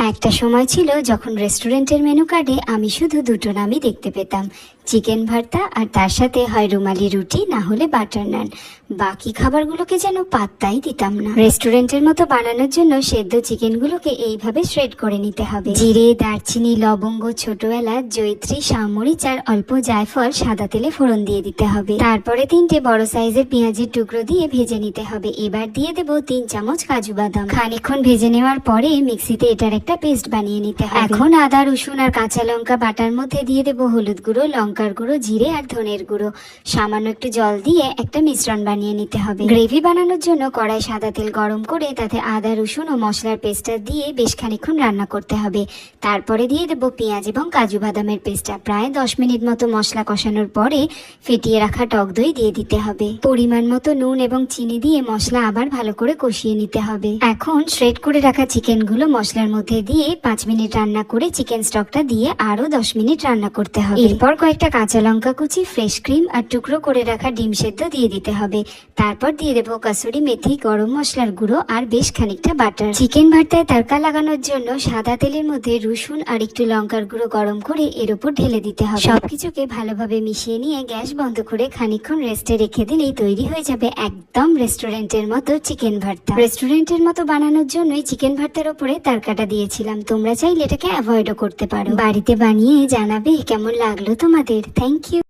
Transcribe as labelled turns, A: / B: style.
A: একটা সময় ছিল যখন রেস্টুরেন্টের মেনু কার্ডে আমি শুধু দুটো নামই দেখতে পেতাম, চিকেন ভর্তা আর তার সাথে হয় রুমালি রুটি না হলে বাটার নান। বাকি খাবারগুলোকে যেন পাত্তাই দিতাম না। রেস্টুরেন্টের মতো বানানোর জন্য সেদ্ধ চিকেনগুলোকে এইভাবে শ্রেড করে নিতে হবে। জিরে, দারচিনি, লবঙ্গ, ছোট এলাচ, জয়িত্রী, শামরিচ আর অল্প জায়ফল সাদা তেলে ফোড়ন দিয়ে দিতে হবে। তারপরে 3টে বড় সাইজের পেঁয়াজের টুকরো দিয়ে ভেজে নিতে হবে। এবার দিয়ে দেবো 3 চামচ কাজু বাদাম। খানিকক্ষণ ভেজে নেওয়ার পরে মিক্সিতে এটার একটা পেস্ট বানিয়ে নিতে হবে। এখন আদা, রসুন আর কাঁচা লঙ্কা বাটার মধ্যে দিয়ে দেবো হলুদ গুঁড়ো, লঙ্কার গুঁড়ো, জিরে আর ধনের গুঁড়ো। সামান্য একটু জল দিয়ে একটা মিশ্রণ বানিয়ে নিতে হবে। গ্রেভি বানানোর জন্য কড়াই সাদা তেল গরম করে তাতে আদা, রসুন ও মশলার পেস্টটা দিয়ে বেশ খানিকক্ষণ রান্না করতে হবে। তারপরে দিয়ে দেবো পেঁয়াজ এবং কাজু বাদামের পেস্টটা। প্রায় 10 মিনিট মতো মশলা কষানোর পরে ফেটিয়ে রাখা টক দই দিয়ে দিতে হবে। পরিমাণ মতো নুন এবং চিনি দিয়ে মশলা আবার ভালো করে কষিয়ে নিতে হবে। এখন শ্রেড করে রাখা চিকেনগুলো মশলার মধ্যে দিয়ে 5 মিনিট রান্না করে চিকেন স্টকটা দিয়ে আরো 10 মিনিট রান্না করতে হবে। এরপর কয়েকটা কাঁচা লঙ্কা কুচি, ফ্রেশ ক্রিম আর টুকরো করে রাখা ডিম সেদ্ধ দিয়ে দিতে হবে। তারপর দিয়ে দেবো কাসুরি মেথি, গরম মশলার গুঁড়ো আর বেশ খানিকটা বাটার। চিকেন ভর্তায় তড়কা লাগানোর জন্য সাদা তেলের মধ্যে রসুন আর একটু লঙ্কার গুঁড়ো গরম করে এর উপর ঢেলে দিতে হবে। সবকিছুকে ভালোভাবে মিশিয়ে নিয়ে গ্যাস বন্ধ করে খানিকক্ষণ রেস্টে রেখে দিলেই তৈরি হয়ে যাবে একদম রেস্টুরেন্টের মতো চিকেন ভর্তা। রেস্টুরেন্টের মতো বানানোর জন্যই চিকেন ভর্তার উপরে তড়কাটা দিয়েছিলাম। তোমরা চাইলে এটাকে অ্যাভয়েডও করতে পারো। বাড়িতে বানিয়ে জানাবে কেমন লাগলো তোমাদের। Thank you.